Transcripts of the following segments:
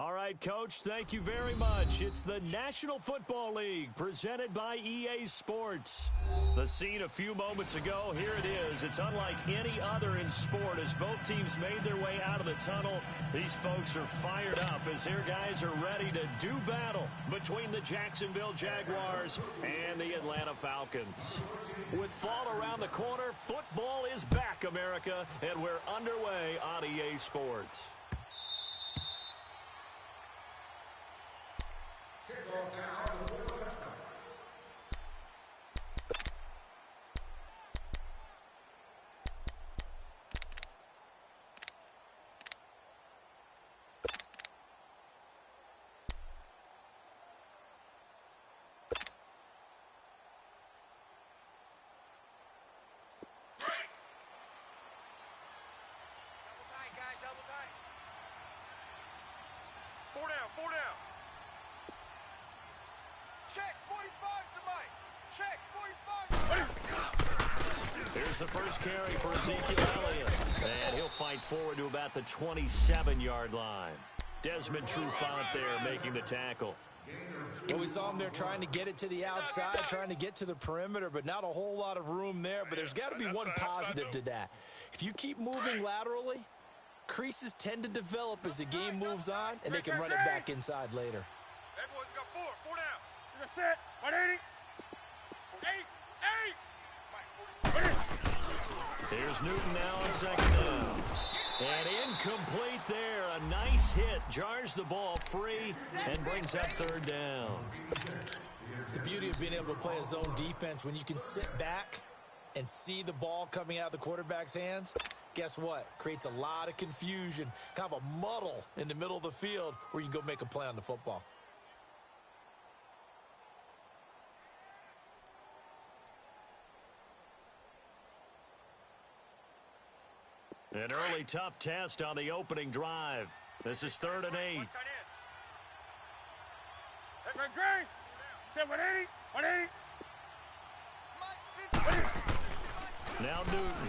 All right, Coach, thank you very much. It's the National Football League presented by EA Sports. The scene a few moments ago, here it is. It's unlike any other in sport as both teams made their way out of the tunnel. These folks are fired up as their guys are ready to do battle between the Jacksonville Jaguars and the Atlanta Falcons. With fall around the corner, football is back, America, and we're underway on EA Sports. Four down. Check, 45 to Mike. Check, 45. Here's the first carry for Ezekiel Elliott. And he'll fight forward to about the 27-yard line. Desmond Trufant there making the tackle. Well, we saw him there trying to get it to the outside, trying to get to the perimeter, but not a whole lot of room there. But there's got to be one positive to that. If you keep moving laterally, creases tend to develop as the game moves on, and they can run it back inside later. Everyone's got four down. You're set. 180. 8. Here's Newton now on second down. And incomplete there. A nice hit. Jars the ball free and brings up third down. The beauty of being able to play a zone defense when you can sit back and see the ball coming out of the quarterback's hands, guess what? Creates a lot of confusion, kind of a muddle in the middle of the field where you can go make a play on the football. An early tough test on the opening drive. This is 3rd and 8. Great. Set 180. 180. Now Newton.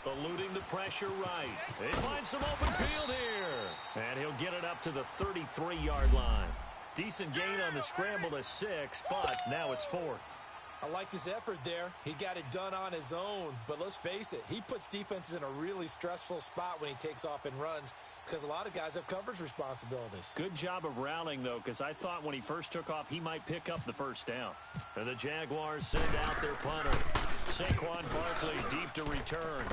Eluding the pressure right. They find some open field here. And he'll get it up to the 33-yard line. Decent gain on the scramble to 6, but now it's 4th. I liked his effort there. He got it done on his own. But let's face it, he puts defenses in a really stressful spot when he takes off and runs because a lot of guys have coverage responsibilities. Good job of rallying, though, because I thought when he first took off, he might pick up the first down. And the Jaguars send out their punter. Saquon Barkley deep to return.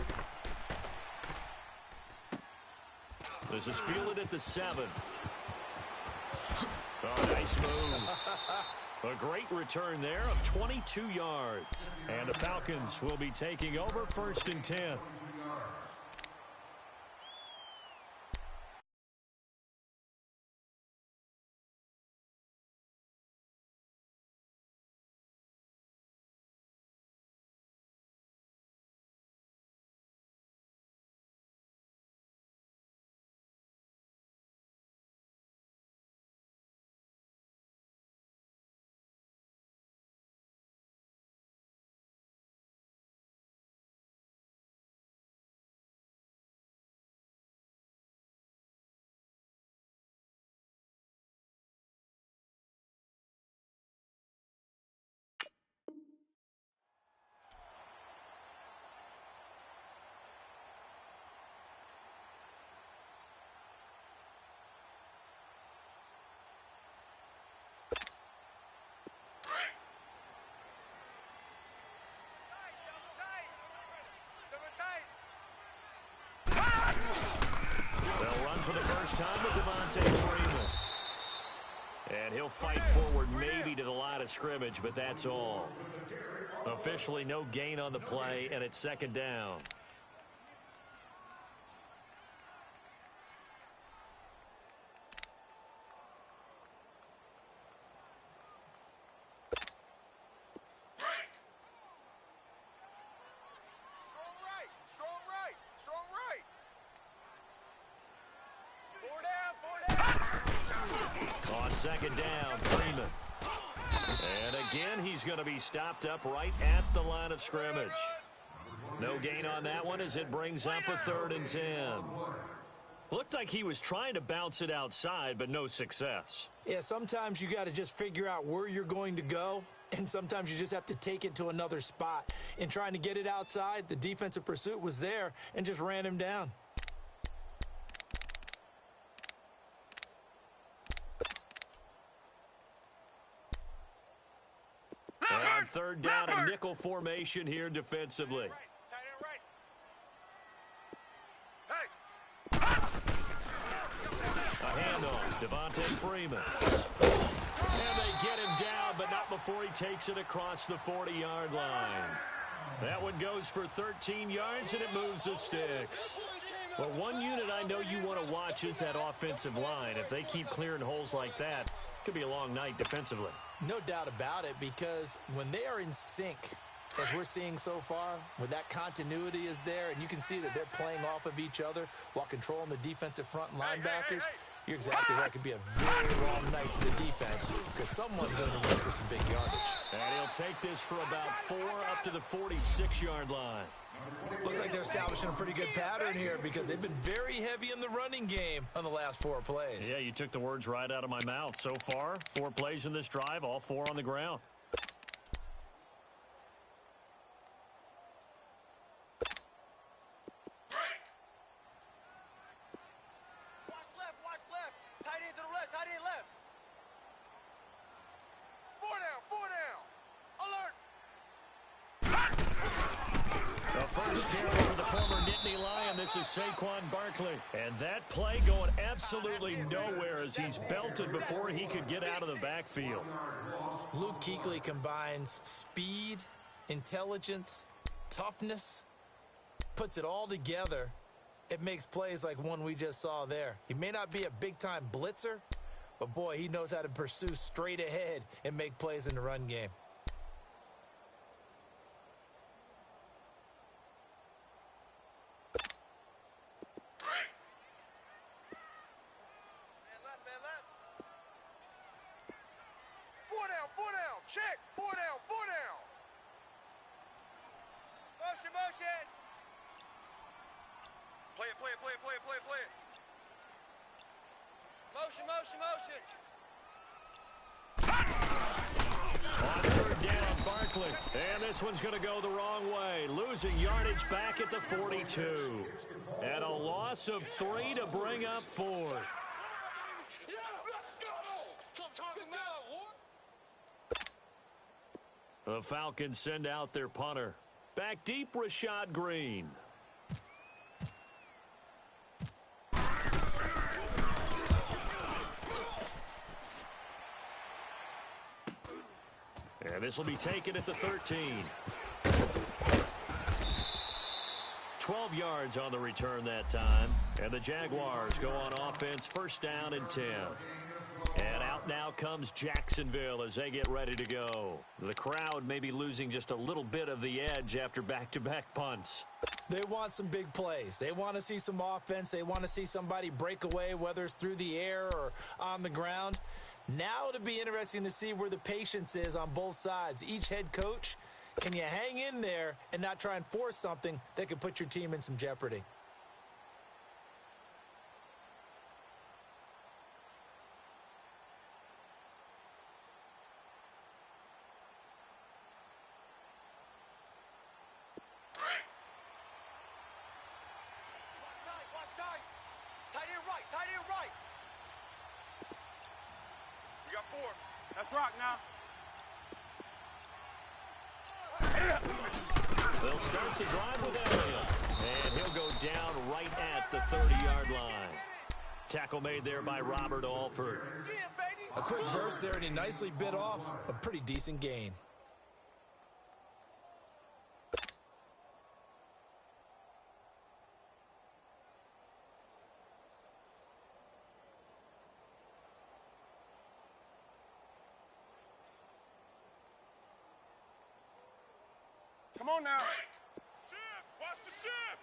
This is fielded at the 7. Oh, nice move. A great return there of 22 yards. And the Falcons will be taking over 1st and 10. They'll run for the first time with Devontae Freeman. And he'll fight forward maybe to the line of scrimmage, but that's all. Officially no gain on the play, and it's 2nd down. On 2nd down, Freeman. And again, he's going to be stopped up right at the line of scrimmage. No gain on that one as it brings up a 3rd and 10. Looked like he was trying to bounce it outside, but no success. Yeah, sometimes you got to just figure out where you're going to go, and sometimes you just have to take it to another spot. In trying to get it outside, the defensive pursuit was there and just ran him down. On third down, a nickel formation here defensively. Tight end right. A handoff, Devontae Freeman. And they get him down, but not before he takes it across the 40-yard line. That one goes for 13 yards, and it moves the sticks. Well, one unit I know you want to watch is that offensive line. If they keep clearing holes like that, it could be a long night defensively. No doubt about it, because when they are in sync, as we're seeing so far, when that continuity is there, and you can see that they're playing off of each other while controlling the defensive front and linebackers, you're exactly right. It could be a very long night for the defense because someone's going to run for some big yardage. And he'll take this for about 4 up to the 46-yard line. Looks like they're establishing a pretty good pattern here because they've been very heavy in the running game on the last 4 plays. Yeah, you took the words right out of my mouth. So far, 4 plays in this drive, all 4 on the ground. Watch left. Tight end to the left, tight end left. 4 down. Alert. The first carry for the former Nittany Lion. This is Saquon Barkley. And that play going absolutely nowhere as he's belted before he could get out of the backfield. Luke Kuechly combines speed, intelligence, toughness, puts it all together. It makes plays like one we just saw there. He may not be a big-time blitzer, but, boy, he knows how to pursue straight ahead and make plays in the run game. Man left. 4 down. Check. 4 down. Motion. Play it. Motion. On third down, Barkley. And this one's going to go the wrong way. Losing yardage back at the 42. And a loss of 3 to bring up 4th. The Falcons send out their punter. Back deep, Rashad Green. And this will be taken at the 13. 12 yards on the return that time. And the Jaguars go on offense, first down and 10. And out now comes Jacksonville as they get ready to go. The crowd may be losing just a little bit of the edge after back-to-back punts. They want some big plays. They want to see some offense. They want to see somebody break away, whether it's through the air or on the ground. Now it'll be interesting to see where the patience is on both sides. Each head coach, can you hang in there and not try and force something that could put your team in some jeopardy? Watch tight. Tight end right. We got 4. Let's rock now. They'll start the drive with Elliott. And he'll go down right at the 30-yard line. Tackle made there by Robert Alford. A quick burst there, and he nicely bit off a pretty decent gain. Come on now. Shift. Watch the shift.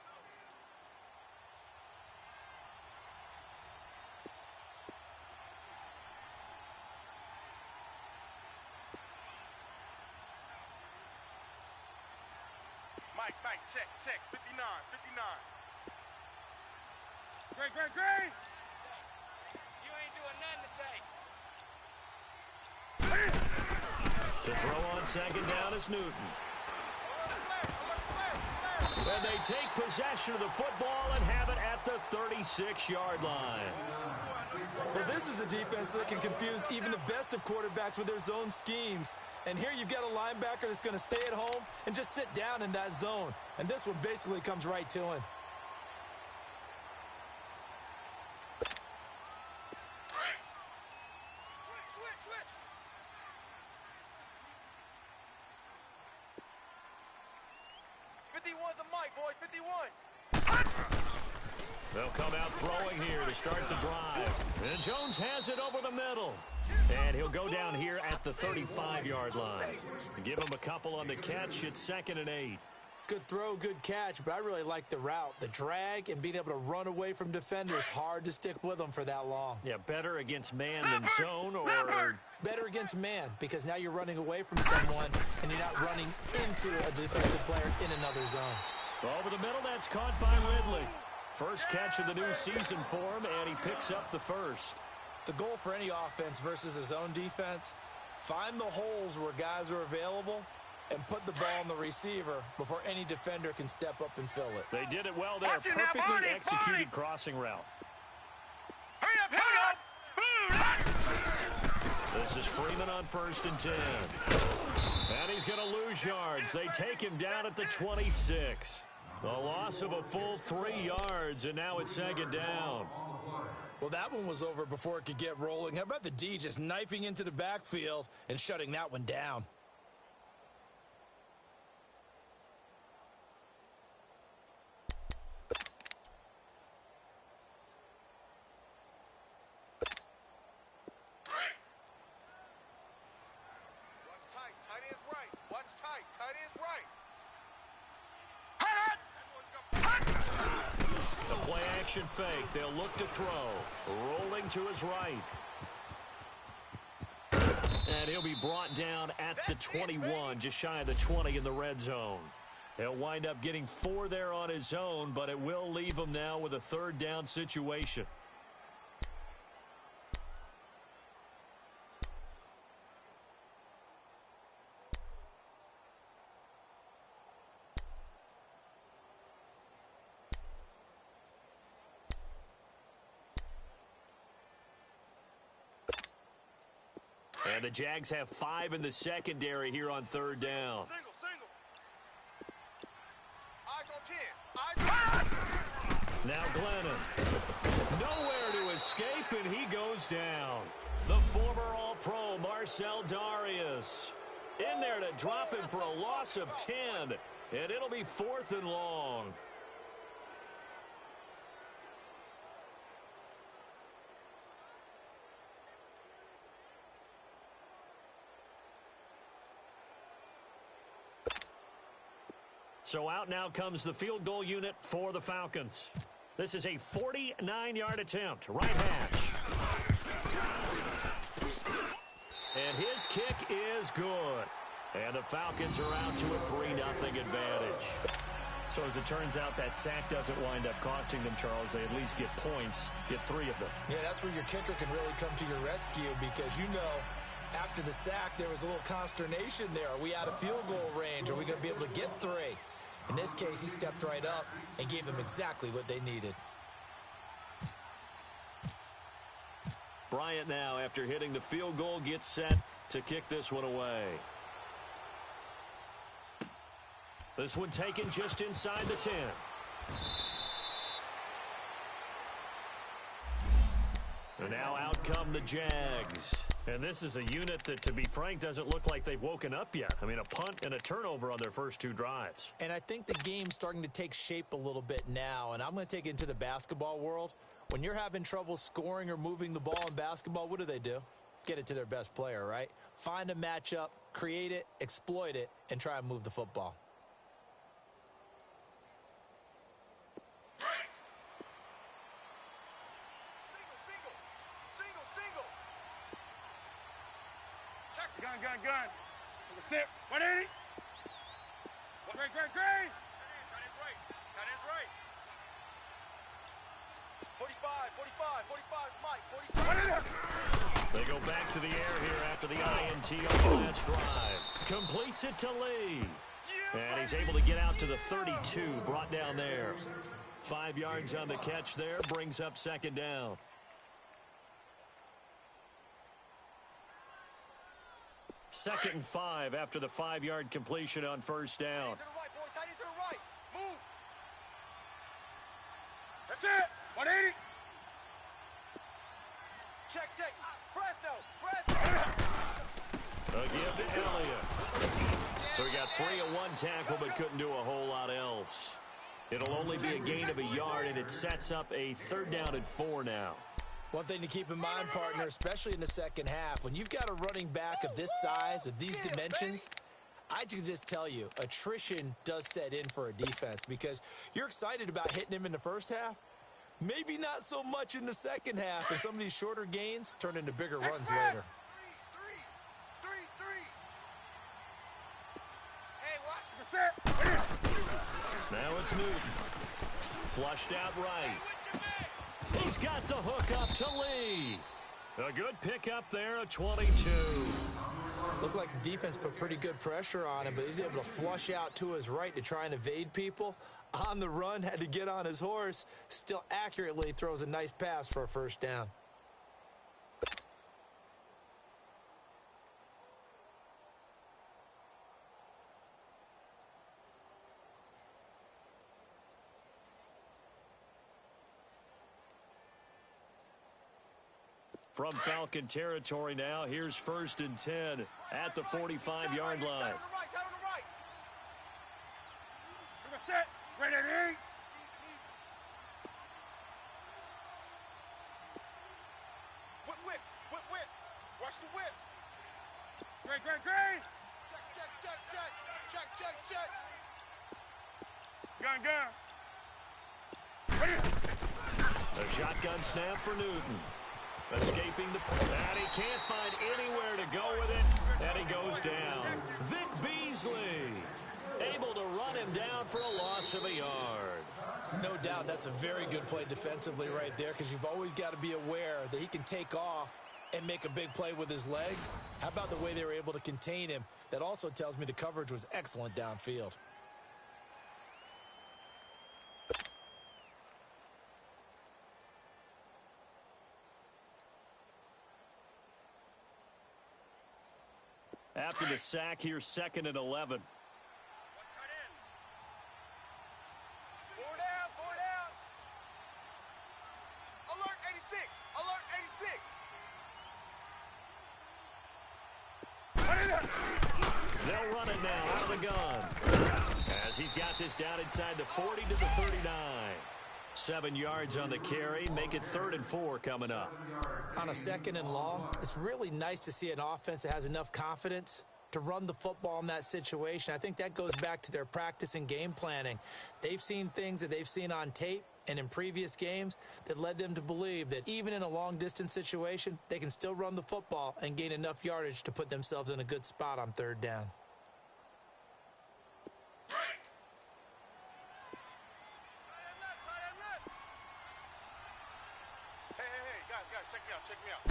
Mike, check. 59. Great, great, great. You ain't doing nothing today. To throw on second down is Newton. And they take possession of the football and have it at the 36-yard line. Well, this is a defense that can confuse even the best of quarterbacks with their zone schemes. And here you've got a linebacker that's going to stay at home and just sit down in that zone. And this one basically comes right to him. Switch. The mic, boys, 51. They'll come out throwing here to start the drive. And Jones has it over the middle. And he'll go down here at the 35-yard line. Give him a couple on the catch. It's 2nd and 8. Good throw, good catch, but I really like the route. The drag and being able to run away from defenders, hard to stick with them for that long. Yeah, better against man than zone, or better against man, because now you're running away from someone and you're not running into a defensive player in another zone. Over the middle, that's caught by Ridley. First catch of the new season for him, and he picks up the first. The goal for any offense versus a zone defense, find the holes where guys are available and put the ball on the receiver before any defender can step up and fill it. They did it well there. Perfectly executed crossing route. Hurry up. This is Freeman on 1st and 10. And he's going to lose yards. They take him down at the 26. A loss of a full 3 yards, and now it's 2nd down. Well, that one was over before it could get rolling. How about the D just knifing into the backfield and shutting that one down? Fake. They'll look to throw. Rolling to his right. And he'll be brought down at the 21, just shy of the 20 in the red zone. He'll wind up getting 4 there on his own, but it will leave him now with a 3rd down situation. And the Jags have 5 in the secondary here on 3rd down. Single. Eyes on 10. Now Glennon. Nowhere to escape, and he goes down. The former All-Pro Marcel Darius in there to drop him for a loss of 10. And it'll be 4th and long. So out now comes the field goal unit for the Falcons. This is a 49-yard attempt, right hash. And his kick is good. And the Falcons are out to a 3-0 advantage. So as it turns out, that sack doesn't wind up costing them, Charles. They at least get points, get 3 of them. Yeah, that's where your kicker can really come to your rescue, because after the sack, there was a little consternation there. Are we out of field goal range? Are we going to be able to get 3? In this case, he stepped right up and gave them exactly what they needed. Bryant now, after hitting the field goal, gets set to kick this one away. This one taken just inside the 10. And now out come the Jags. And this is a unit that, to be frank, doesn't look like they've woken up yet. I mean, a punt and a turnover on their first 2 drives. And I think the game's starting to take shape a little bit now, and I'm going to take it into the basketball world. When you're having trouble scoring or moving the ball in basketball, what do? Get it to their best player, right? Find a matchup, create it, exploit it, and try and move the football. Gun. Sit. 180. Great. Tight end's right. 45. 45, 45, Mike, 45. They go back to the air here after the INT on the last drive. Completes it to Lee. And he's able to get out to the 32, brought down there. 5 yards on the catch there, brings up second down. Second and 5 after the 5-yard completion on first down. To the right, boy, tight end to the right. Move. That's it. 180. Check, check. Fresno. A give to Elliott. So he got free of one tackle but couldn't do a whole lot else. It'll only be a gain of a yard, and it sets up a 3rd down and 4 now. One thing to keep in mind, partner, especially in the second half, when you've got a running back of this size, of these dimensions, I can just tell you, attrition does set in for a defense because you're excited about hitting him in the first half. Maybe not so much in the second half, and some of these shorter gains turn into bigger runs later. Hey, watch. That's it. Now it's Newton. Flushed out right. He's got the hook up to Lee. A good pickup there, a 22. Looked like the defense put pretty good pressure on him, but he's able to flush out to his right to try and evade people. On the run, had to get on his horse. Still accurately throws a nice pass for a first down. From Falcon territory now, here's 1st and 10 at the 45-yard line. That's it. 180. Whip. Watch the whip. Great. Check. Gun. A shotgun snap for Newton. Escaping the and he can't find anywhere to go with it, and he goes down. Vic Beasley able to run him down for a loss of a yard. No doubt that's a very good play defensively right there because you've always got to be aware that he can take off and make a big play with his legs. How about the way they were able to contain him? That also tells me the coverage was excellent downfield. After the sack, here's 2nd and 11. Four down. Alert 86. They'll run it now out of the gun. As he's got this down inside the 40 to the 39. 7 yards on the carry. Make it 3rd and 4 coming up. On a 2nd and long, it's really nice to see an offense that has enough confidence to run the football in that situation. I think that goes back to their practice and game planning. They've seen things that they've seen on tape and in previous games that led them to believe that even in a long-distance situation, they can still run the football and gain enough yardage to put themselves in a good spot on 3rd down. Check me out.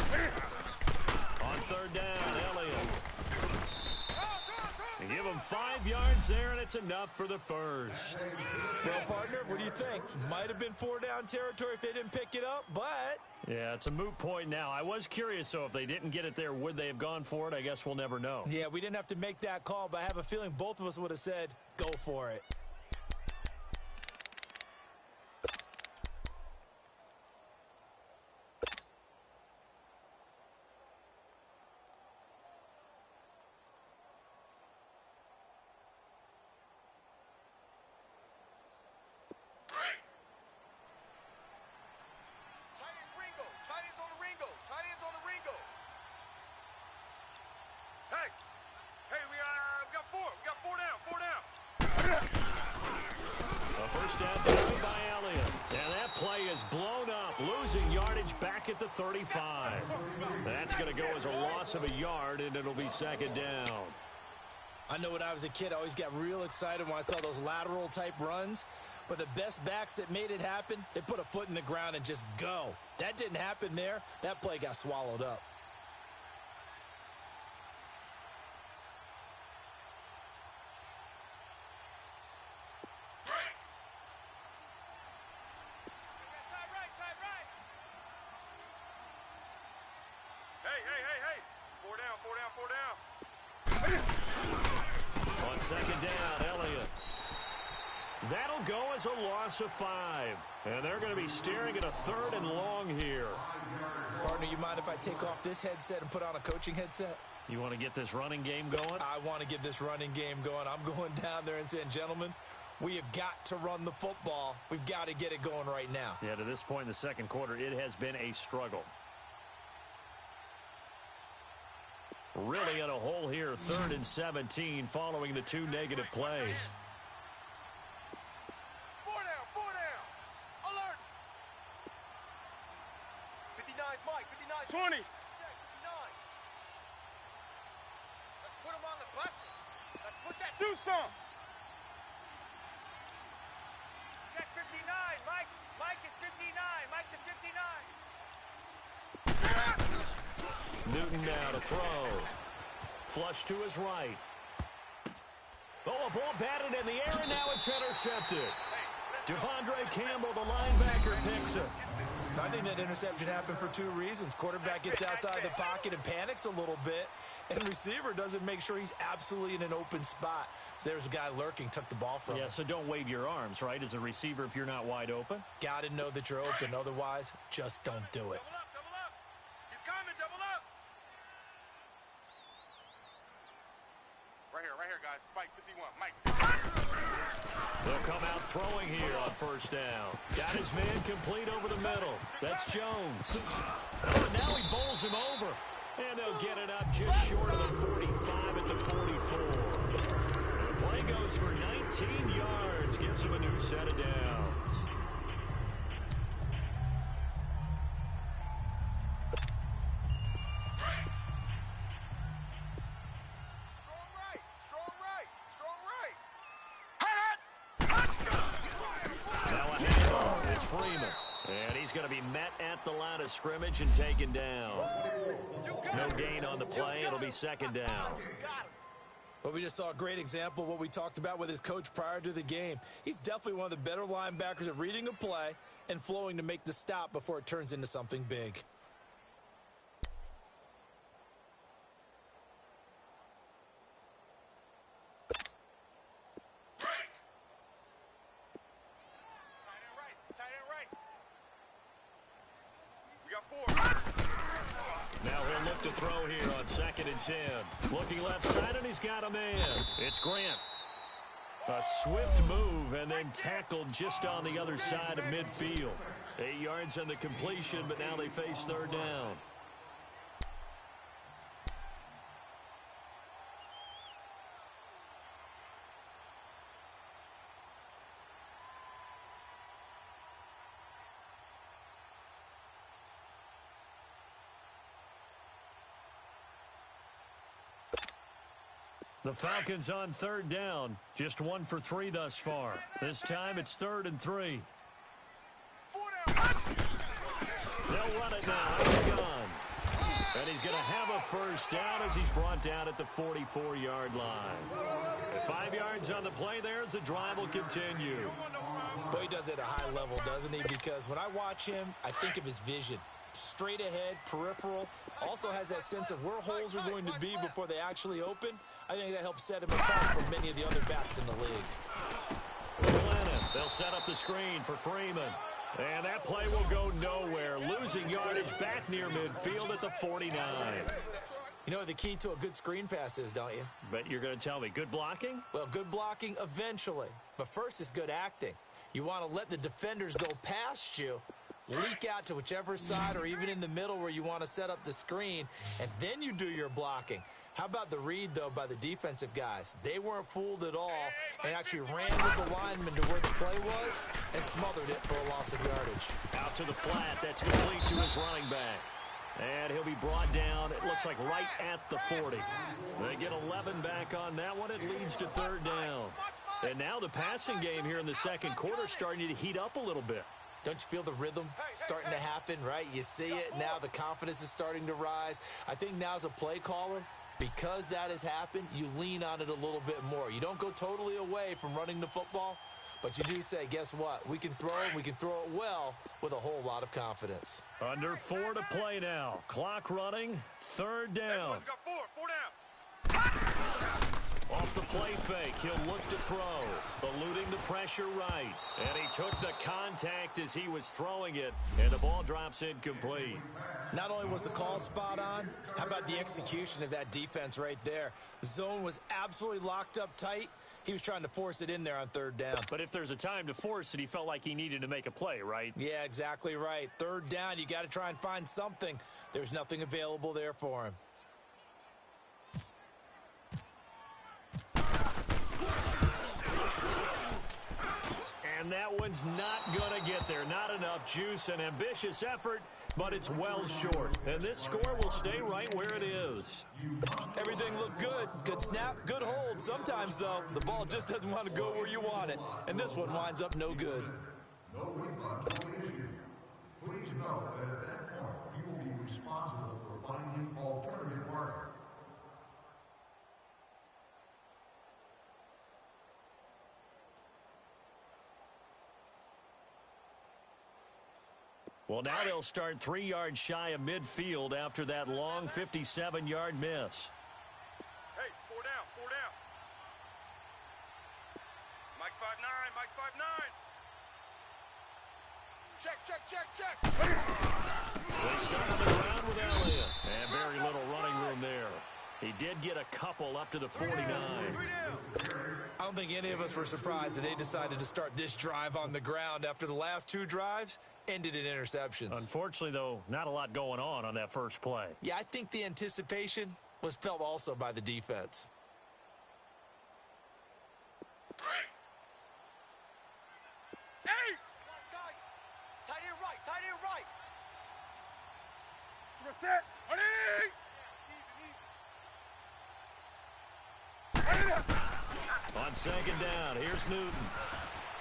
On 3rd down, Elliott. They give him 5 yards there, and it's enough for the first. Well, partner, what do you think? Might have been 4-down territory if they didn't pick it up, but... Yeah, it's a moot point now. I was curious, so if they didn't get it there, would they have gone for it? I guess we'll never know. Yeah, we didn't have to make that call, but I have a feeling both of us would have said, go for it. At the 35. That's going to go as a loss of a yard, and it'll be 2nd down. I know when I was a kid, I always got real excited when I saw those lateral type runs. But the best backs that made it happen, they put a foot in the ground and just go. That didn't happen there. That play got swallowed up. Hey. Four down. On second down, Elliott. That'll go as a loss of 5. And they're going to be staring at a 3rd and long here. Partner, you mind if I take off this headset and put on a coaching headset? You want to get this running game going? I want to get this running game going. I'm going down there and saying, gentlemen, we have got to run the football. We've got to get it going right now. Yeah, to this point in the second quarter, it has been a struggle. Really in a hole here, 3rd and 17 following the 2 negative plays. Four down. Alert. 59, Mike. 59. 20. Check, 59. Let's put them on the buses. Let's put that. Do some. Check 59. Mike is 59. Mike to 59. Newton now to throw. Flush to his right. Oh, a ball batted in the air, and now it's intercepted. Devondre Campbell, the linebacker, picks it. I think that interception happened for 2 reasons. Quarterback gets outside the pocket and panics a little bit, and receiver doesn't make sure he's absolutely in an open spot. So there's a guy lurking, took the ball from him. Yeah, so don't wave your arms, right, as a receiver if you're not wide open. Got to know that you're open. Otherwise, just don't do it. Double up. He's coming, double up. Right here, guys. Mike 51. Mike. They'll come out throwing here on first down. Got his man complete over the middle. That's Jones. Oh, now he bowls him over. And they'll get it up just short of the 45 at the 44. And the play goes for 19 yards. Gives him a new set of downs. Freeman. And he's going to be met at the line of scrimmage and taken down. No gain on the play. It'll be second down. Well, we just saw a great example of what we talked about with his coach prior to the game. He's definitely one of the better linebackers at reading a play and flowing to make the stop before it turns into something big. Now he'll look to throw here on 2nd and 10. Looking left side, and he's got a man. It's Grant. A swift move and then tackled just on the other side of midfield. 8 yards on the completion, but now they face 3rd down. The Falcons on 3rd down. Just 1 for 3 thus far. This time it's 3rd and 3. They'll run it now. Out of the gun. And he's going to have a first down as he's brought down at the 44-yard line. 5 yards on the play there as the drive will continue. Boy, he does it at a high level, doesn't he? Because when I watch him, I think of his vision. Straight ahead, peripheral, also has that sense of where holes are going to be before they actually open. I think that helps set him apart from many of the other backs in the league. They'll set up the screen for Freeman. And that play will go nowhere. Losing yardage back near midfield at the 49. You know what the key to a good screen pass is, don't you? But you're going to tell me, good blocking? Well, good blocking eventually. But first is good acting. You want to let the defenders go past you, leak out to whichever side or even in the middle where you want to set up the screen, and then you do your blocking. How about the read, though, by the defensive guys? They weren't fooled at all and actually ran with the lineman to where the play was and smothered it for a loss of yardage. Out to the flat. That's complete to his running back. And he'll be brought down, it looks like, right at the 40. They get 11 back on that one. It leads to 3rd down. And now the passing game here in the second quarter starting to heat up a little bit. Don't you feel the rhythm starting to happen, right? You see it now. The confidence is starting to rise. I think now as a play caller, because that has happened, you lean on it a little bit more. You don't go totally away from running the football, but you do say, guess what? We can throw it. We can throw it well with a whole lot of confidence. Under 4 to play now. Clock running. Third down. Everyone, you got four down. Off the play fake, he'll look to throw, eluding the pressure right. And he took the contact as he was throwing it, and the ball drops incomplete. Not only was the call spot on, how about the execution of that defense right there? The zone was absolutely locked up tight. He was trying to force it in there on third down. But if there's a time to force it, he felt like he needed to make a play, right? Yeah, exactly right. Third down, you got to try and find something. There's nothing available there for him. And that one's not going to get there. Not enough juice. An ambitious effort, but it's well short. And this score will stay right where it is. Everything looked good. Good snap, good hold. Sometimes, though, the ball just doesn't want to go where you want it. And this one winds up no good. No refund, no issue. Please know that at that point, you will be responsible for finding alternative parking. Well, now they'll start 3 yards shy of midfield after that long 57-yard miss. Hey, four down. Mike's 5'9", Mike's 5'9". Check. They start on the ground with Elliott. And very little running room there. He did get a couple up to the 49. I don't think any of us were surprised that they decided to start this drive on the ground after the last 2 drives ended in interceptions. Unfortunately, though, not a lot going on that first play. Yeah, I think the anticipation was felt also by the defense. Hey! Tight end right. You're set. On second down, here's Newton.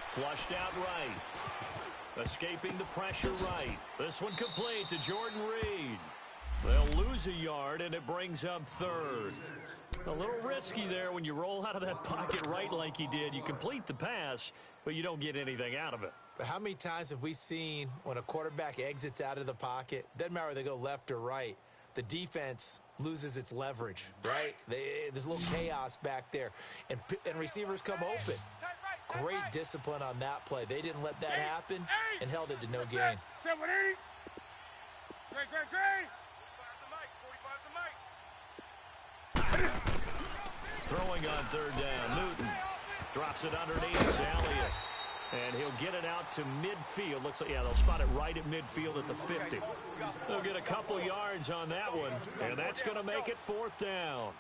Flushed out right. Escaping the pressure right. This one complete to Jordan Reed. They'll lose a yard, and it brings up third. A little risky there when you roll out of that pocket right like he did. You complete the pass, but you don't get anything out of it. But how many times have we seen when a quarterback exits out of the pocket, doesn't matter whether they go left or right, the defense loses its leverage, right? There's a little chaos back there, and receivers come open. Great discipline on that play. They didn't let that happen and held it to no gain. 780. Great. 45 the mic. Throwing on third down, Newton drops it underneath to Elliott. And he'll get it out to midfield. Looks like, yeah, they'll spot it right at midfield at the 50. They'll get a couple yards on that one, and that's going to make it fourth down.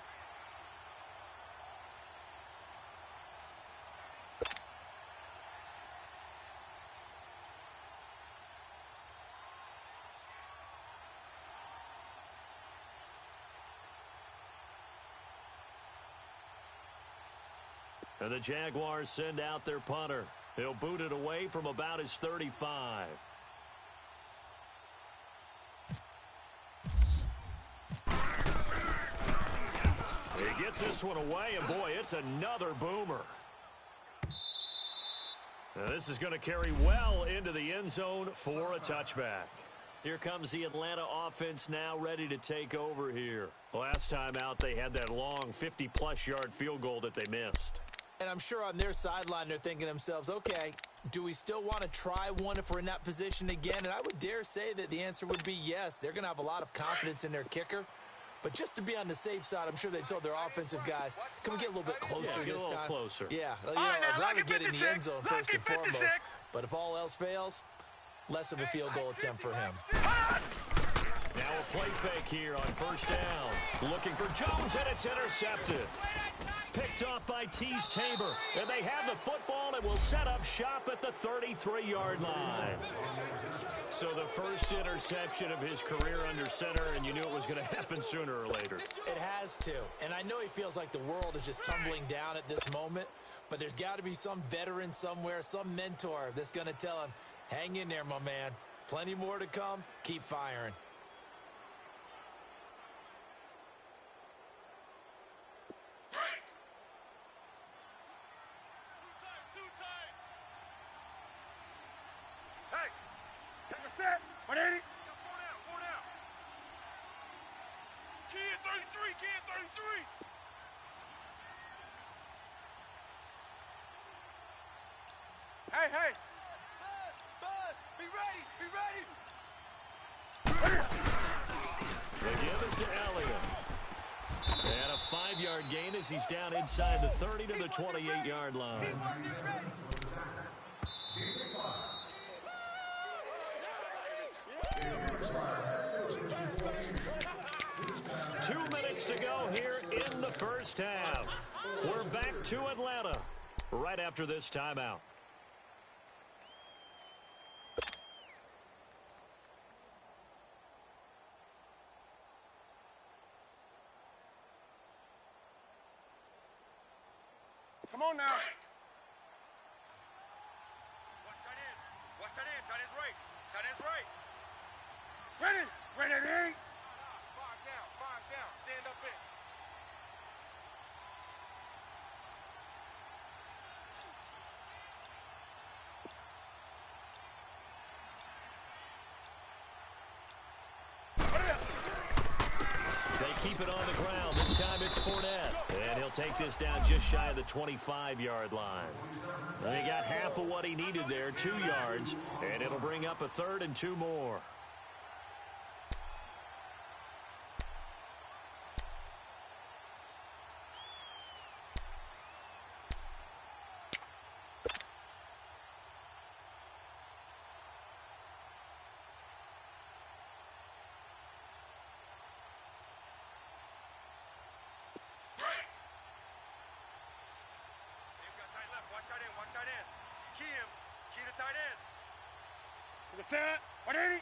And the Jaguars send out their punter. He'll boot it away from about his 35. He gets this one away, and boy, it's another boomer. Now, this is going to carry well into the end zone for a touchback. Here comes the Atlanta offense now ready to take over here. Last time out, they had that long 50-plus yard field goal that they missed. And I'm sure on their sideline they're thinking to themselves, okay, do we still want to try one if we're in that position again? And I would dare say that the answer would be yes. They're going to have a lot of confidence in their kicker. But just to be on the safe side, I'm sure they told their offensive guys, can we get a little bit closer get this a little time? Closer. Yeah, I'd rather get in the end zone first and foremost. But if all else fails, less of a field goal attempt for him. Now a play fake here on first down. Looking for Jones, and it's intercepted. Picked off by Tease Tabor. And they have the football and will set up shop at the 33-yard line. So the first interception of his career under center, and you knew it was going to happen sooner or later. It has to. And I know he feels like the world is just tumbling down at this moment. but there's got to be some veteran somewhere, some mentor that's going to tell him, hang in there, my man. Plenty more to come. Keep firing. Hey, take a set. 180. Four down. Kid 33, kid 33. Hey. Buzz, be ready. The give is to Elliott. And a 5-yard gain as he's down inside the 30 to the 28-yard line. 2 minutes to go here in the first half. We're back to Atlanta right after this timeout. Come on now. Watch tight end. Tight end's right. Tight end's right. Ready. Ready. 5 down. Stand up in. They keep it on the ground. This time it's Fournette. And he'll take this down just shy of the 25-yard line. And he got half of what he needed there, 2 yards. And it'll bring up a 3rd and 2 more. Watch tight end. Key him. Key the tight end. To the set. 180. 5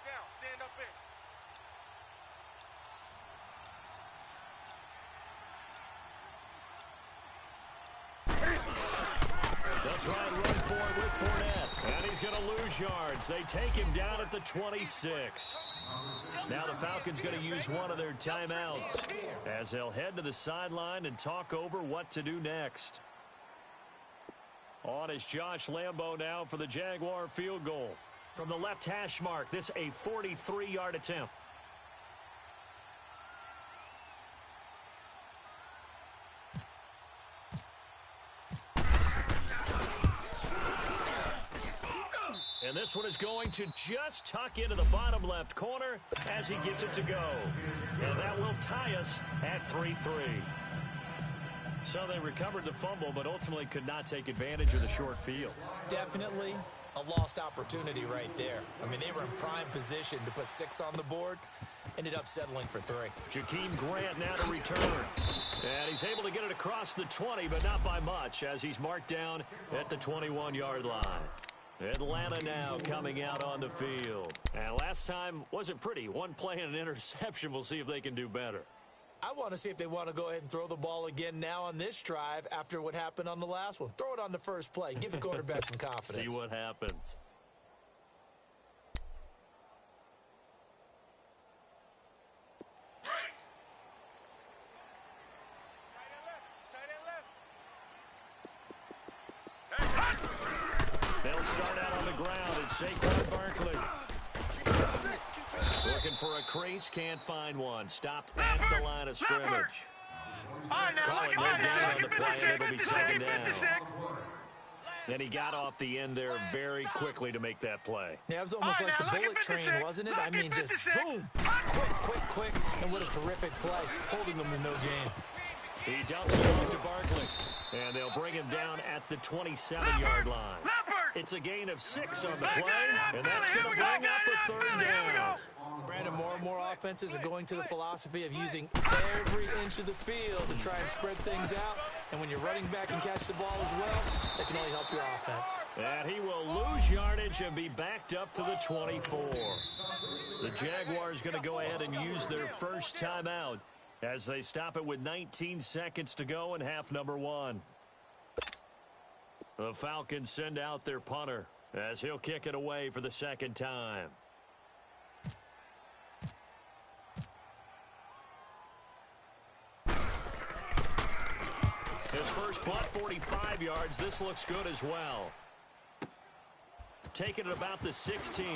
down. Stand up in. They'll try and run for it with Fournette. And he's going to lose yards. They take him down at the 26. Now the Falcons going to use one of their timeouts as they'll head to the sideline and talk over what to do next. On is Josh Lambo now for the Jaguar field goal. From the left hash mark, this a 43-yard attempt. And this one is going to just tuck into the bottom left corner as he gets it to go. And that will tie us at 3-3. So they recovered the fumble, but ultimately could not take advantage of the short field. Definitely a lost opportunity right there. I mean, they were in prime position to put 6 on the board. Ended up settling for 3. Jakeem Grant now to return. And he's able to get it across the 20, but not by much as he's marked down at the 21-yard line. Atlanta now coming out on the field. And last time wasn't pretty. One play and an interception. We'll see if they can do better. I want to see if they want to go ahead and throw the ball again now on this drive after what happened on the last one. Throw it on the first play. Give the quarterback some confidence. See what happens. They'll start out on the ground and Saquon Barkley. Looking for a crease, can't find one. Stopped at the line of scrimmage. Calling no down on the play, and it'll be second down. And he got off the end there very quickly to make that play. Yeah, it was almost like the bullet train, wasn't it? I mean, just zoom. Quick, and what a terrific play. Holding them to no gain. He dumps it off to Barkley. And they'll bring him down at the 27-yard line. It's a gain of 6 on the play, and that's going to bring up a 3rd down. Brandon, more and more offenses are going to the philosophy of using every inch of the field to try and spread things out. And when you're running back and catch the ball as well, that can only help your offense. And he will lose yardage and be backed up to the 24. The Jaguars going to go ahead and use their first timeout as they stop it with 19 seconds to go in half number one. The Falcons send out their punter as he'll kick it away for the second time. His first punt, 45 yards. This looks good as well. Taking it about the 16.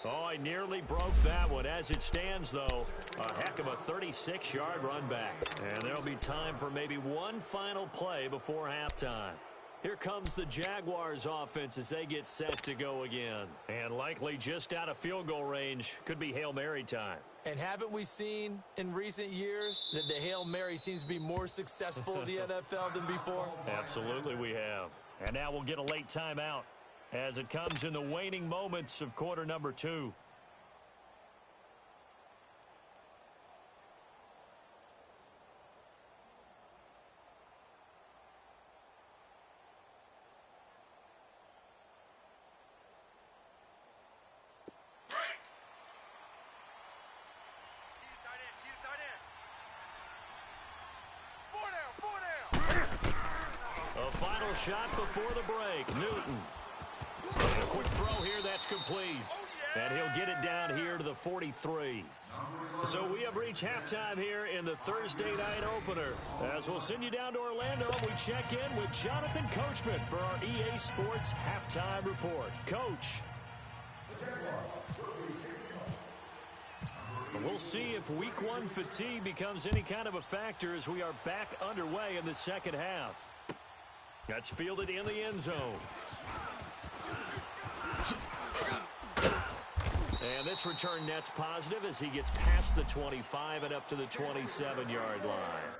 Oh, I nearly broke that one. As it stands, though, a heck of a 36-yard run back. And there'll be time for maybe one final play before halftime. Here comes the Jaguars offense as they get set to go again. And likely just out of field goal range. Could be Hail Mary time. And haven't we seen in recent years that the Hail Mary seems to be more successful in the NFL than before? Absolutely we have. And now we'll get a late timeout as it comes in the waning moments of quarter number 2. A final shot before the break. Newton. And a quick throw here, that's complete. And he'll get it down here to the 43. So we have reached halftime here in the Thursday night opener. As we'll send you down to Orlando, we check in with Jonathan Coachman for our EA Sports Halftime Report. Coach. We'll see if week 1 fatigue becomes any kind of a factor as we are back underway in the second half. That's fielded in the end zone. And this return net's positive as he gets past the 25 and up to the 27-yard line.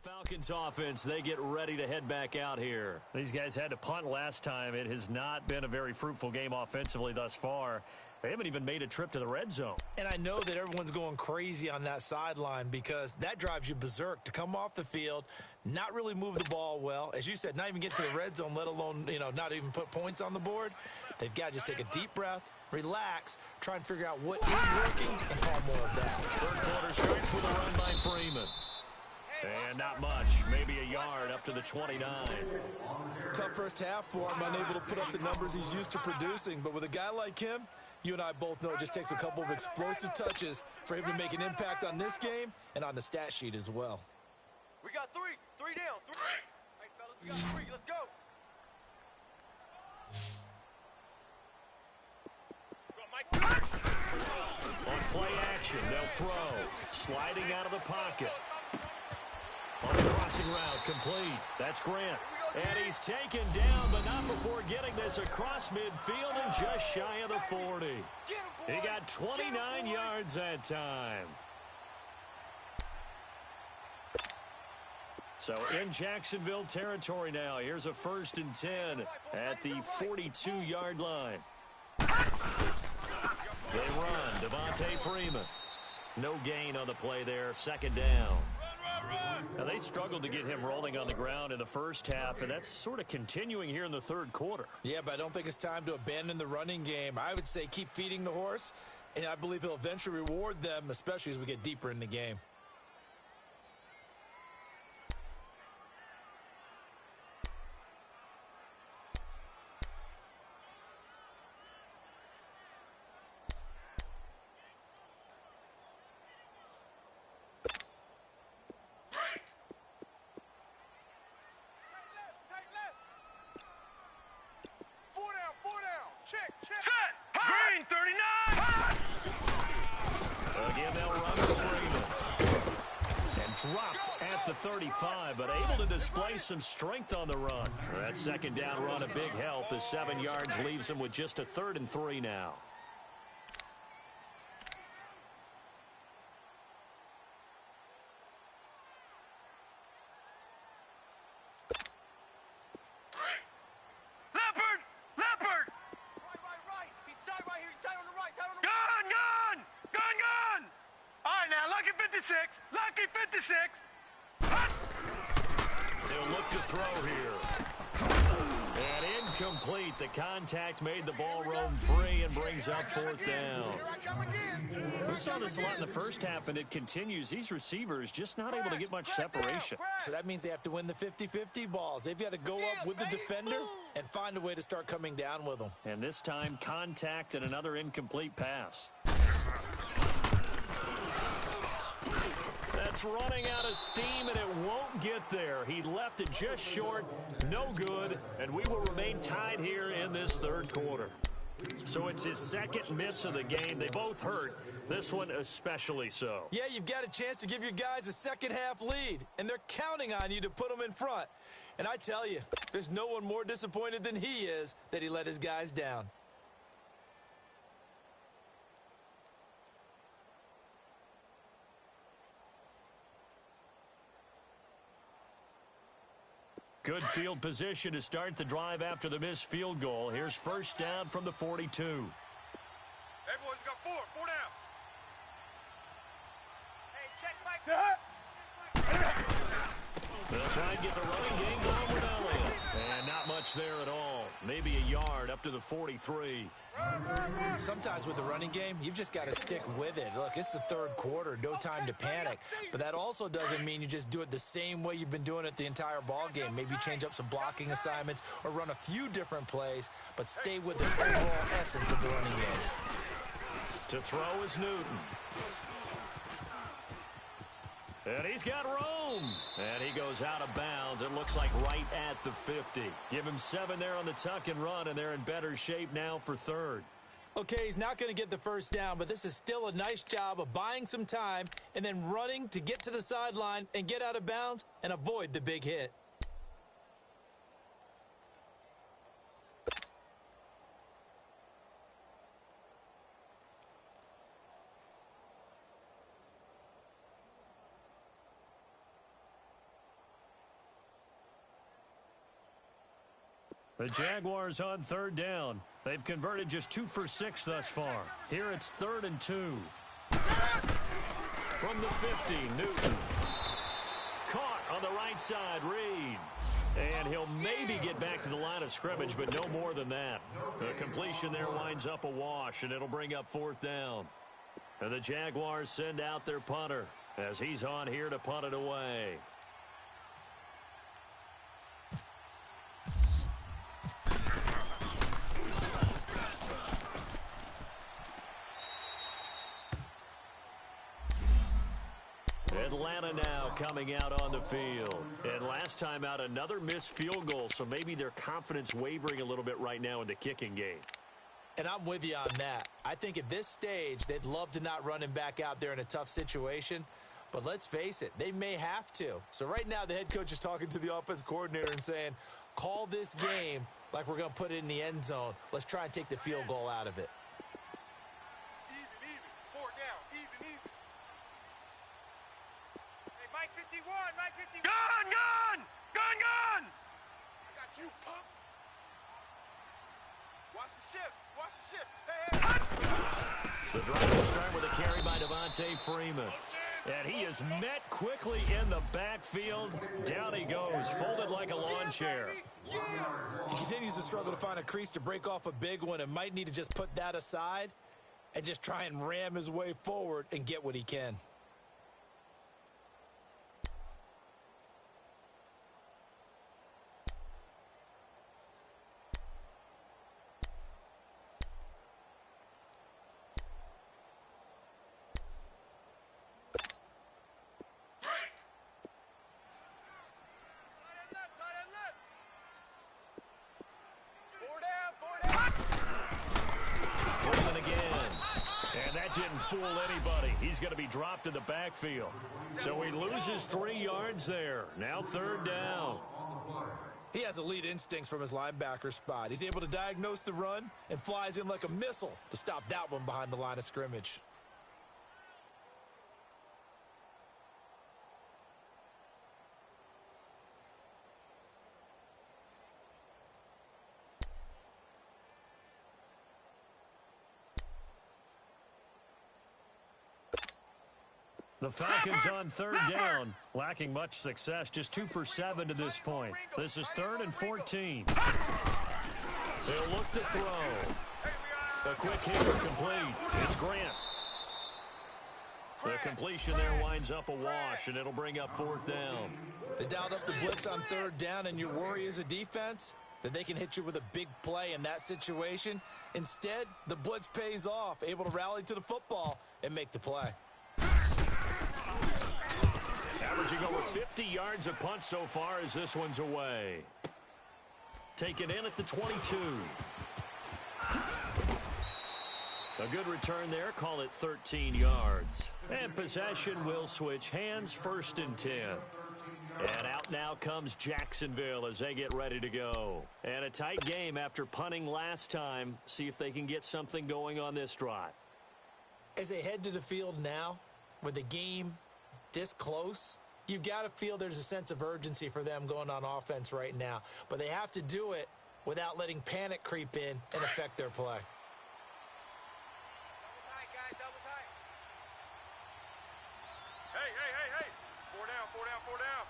Falcons offense, they get ready to head back out here. These guys had to punt last time. It has not been a very fruitful game offensively thus far. They haven't even made a trip to the red zone. And I know that everyone's going crazy on that sideline because that drives you berserk to come off the field, not really move the ball well. As you said, not even get to the red zone, let alone, not even put points on the board. They've got to just take a deep breath, relax, try and figure out what is working, and call more of that. Third quarter starts with a run by Freeman. And not much, maybe a yard up to the 29. Tough first half for him, unable to put up the numbers he's used to producing. But with a guy like him, you and I both know it just takes a couple of explosive touches for him to make an impact on this game and on the stat sheet as well. We got three down, three. Hey, fellas, we got three. Let's go. On play action, they'll throw. Sliding out of the pocket. On the crossing route, complete. That's Grant. And he's taken down, but not before getting this across midfield and just shy of the 40. He got 29 yards that time. So in Jacksonville territory now. Here's a 1st and 10 at the 42-yard line. They run. Devontae Freeman. No gain on the play there. 2nd down. Now, they struggled to get him rolling on the ground in the first half, and that's sort of continuing here in the third quarter. Yeah, but I don't think it's time to abandon the running game. I would say keep feeding the horse, and I believe he'll eventually reward them, especially as we get deeper in the game. Again, they'll run to Freeman. And dropped at the 35, but able to display some strength on the run. That 2nd down run a big help as 7 yards leaves them with just a 3rd and 3 now. Lucky 56. They'll look to throw here. And incomplete. The contact made the ball roam free and brings up 4th down. We saw this a lot in the first half, and it continues. These receivers just not able to get much separation. So that means they have to win the 50-50 balls. They've got to go up with the defender and find a way to start coming down with them. And this time, contact and another incomplete pass. That's running out of steam, and it won't get there. He left it just short, no good, and we will remain tied here in this third quarter. So it's his 2nd miss of the game. They both hurt, this one especially so. Yeah, you've got a chance to give your guys a second-half lead, and they're counting on you to put them in front. And I tell you, there's no one more disappointed than he is that he let his guys down. Good field position to start the drive after the missed field goal. Here's 1st down from the 42. Hey, boys, we got four down. Hey, check Mike. They'll try and get the running game going with Elliott. And not much there at all. Maybe a yard up to the 43. Sometimes with the running game, you've just got to stick with it. Look, it's the third quarter, no time to panic. But that also doesn't mean you just do it the same way you've been doing it the entire ball game. Maybe change up some blocking assignments or run a few different plays, but stay with the overall essence of the running game. To throw is Newton. And he's got room. And he goes out of bounds. It looks like right at the 50. Give him 7 there on the tuck and run, and they're in better shape now for 3rd. Okay, he's not going to get the 1st down, but this is still a nice job of buying some time and then running to get to the sideline and get out of bounds and avoid the big hit. The Jaguars on third down. They've converted just 2 for 6 thus far. Here it's 3rd and 2. From the 50, Newton. Caught on the right side, Reed. And he'll maybe get back to the line of scrimmage, but no more than that. The completion there winds up a wash, and it'll bring up 4th down. And the Jaguars send out their punter as he's on here to punt it away. Atlanta now coming out on the field. And last time out, another missed field goal, so maybe their confidence wavering a little bit right now in the kicking game. And I'm with you on that. I think at this stage, they'd love to not run him back out there in a tough situation. But let's face it, they may have to. So right now, the head coach is talking to the offense coordinator and saying, call this game like we're going to put it in the end zone. Let's try and take the field goal out of it. Even. 4 down. Even. Hey, Mike 51. Mike 51. Gun! I got you, punk. Watch the ship. Hey. The drive will start with a carry by Devontae Freeman. And he is met quickly in the backfield. Down he goes, folded like a lawn chair. He continues to struggle to find a crease to break off a big one and might need to just put that aside and just try and ram his way forward and get what he can. Didn't fool anybody. He's going to be dropped in the backfield. So he loses 3 yards there. Now 3rd down. He has elite instincts from his linebacker spot. He's able to diagnose the run and flies in like a missile to stop that one behind the line of scrimmage. The Falcons on 3rd down, lacking much success, just 2 for 7 to this point. This is 3rd and 14. He'll look to throw. A quick hitter complete. It's Grant. The completion there winds up a wash, and it'll bring up 4th down. They dialed up the blitz on 3rd down, and your worry as a defense that they can hit you with a big play in that situation. Instead, the blitz pays off, able to rally to the football and make the play. Averaging over 50 yards a punt so far as this one's away. Taken in at the 22. A good return there. Call it 13 yards. And possession will switch hands, 1st and 10. And out now comes Jacksonville as they get ready to go. And a tight game after punting last time. See if they can get something going on this drive. As they head to the field now, with the game this close, you've got to feel there's a sense of urgency for them going on offense right now. But they have to do it without letting panic creep in and affect their play. Double tight. Hey. 4 down.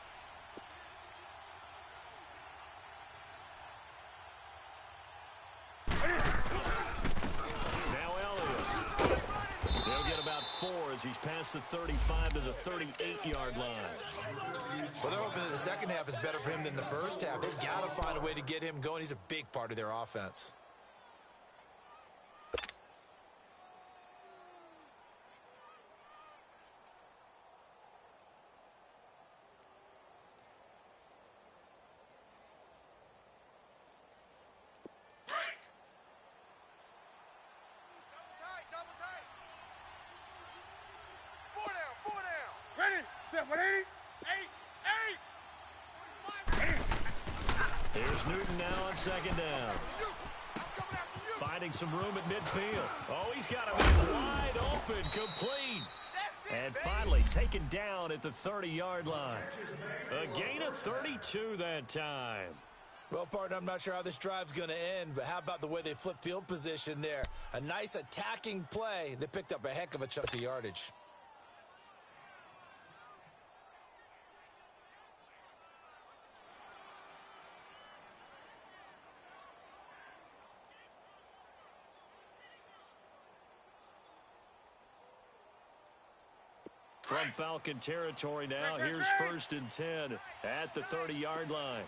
Now Elliott. They'll get about 4 as he's past the 35 to the 38-yard line. Well, they're hoping that the second half is better for him than the first half. They've got to find a way to get him going. He's a big part of their offense. Double tight. 4 down. Ready, set, 180. 8. Here's Newton now on 2nd down. Finding some room at midfield. Oh, he's got him wide open, complete. And finally taken down at the 30-yard line. A gain of 32 that time. Well, partner, I'm not sure how this drive's going to end, but how about the way they flip field position there? A nice attacking play. They picked up a heck of a chunk of yardage. From Falcon territory now, here's 1st and 10 at the 30-yard line.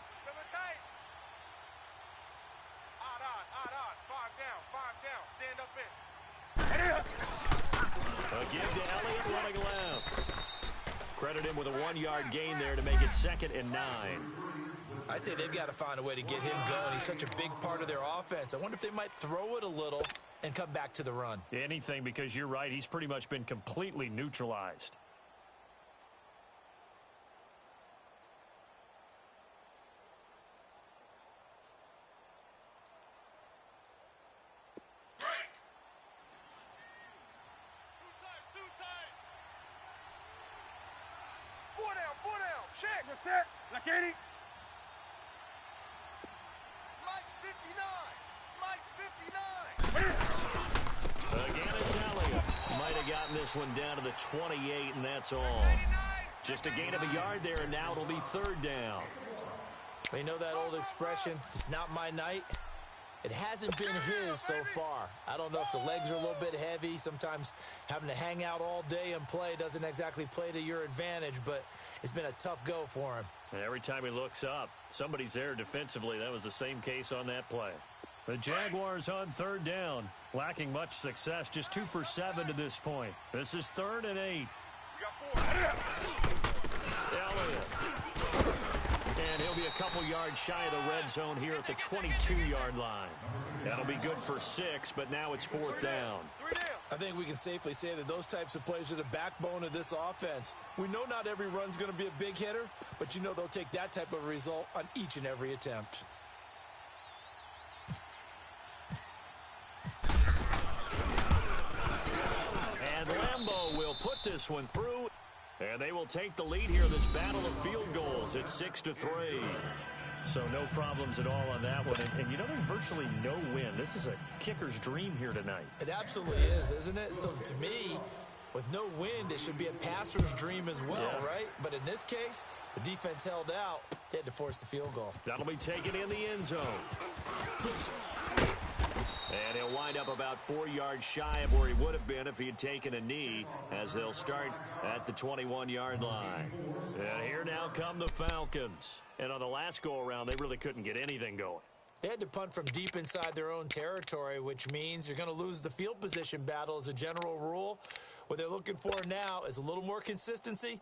A give to Elliott running left. Credit him with a 1-yard gain there to make it 2nd and 9. I'd say they've got to find a way to get him going. He's such a big part of their offense. I wonder if they might throw it a little and come back to the run. Anything, because you're right. He's pretty much been completely neutralized. Check. You're set. Like 80. Mike's 59. Mike's 59. Again, it's Elliott. Might have gotten this one down to the 28, and that's all. Just a gain of a yard there, and now it'll be 3rd down. You know that old expression, it's not my night? It hasn't been his so far. I don't know if the legs are a little bit heavy. Sometimes having to hang out all day and play doesn't exactly play to your advantage, but it's been a tough go for him. And every time he looks up, somebody's there defensively. That was the same case on that play. The Jaguars on 3rd down, lacking much success, just 2 for 7 to this point. This is 3rd and 8. Elliott. And he'll be a couple yards shy of the red zone here at the 22-yard line. That'll be good for 6, but now it's 4th down. I think we can safely say that those types of plays are the backbone of this offense. We know not every run's going to be a big hitter, but you know they'll take that type of result on each and every attempt. And Lambeau will put this one through. And they will take the lead here in this battle of field goals. It's 6-3. So no problems at all on that one. And you know, there's virtually no win. This is a kicker's dream here tonight. It absolutely is, isn't it? So to me, with no wind, it should be a passer's dream as well, right? But in this case, the defense held out. They had to force the field goal. That'll be taken in the end zone. And he'll wind up about 4 yards shy of where he would have been if he had taken a knee, as they'll start at the 21-yard line. And here now come the Falcons. And on the last go-around, they really couldn't get anything going. They had to punt from deep inside their own territory, which means you're going to lose the field position battle as a general rule. What they're looking for now is a little more consistency.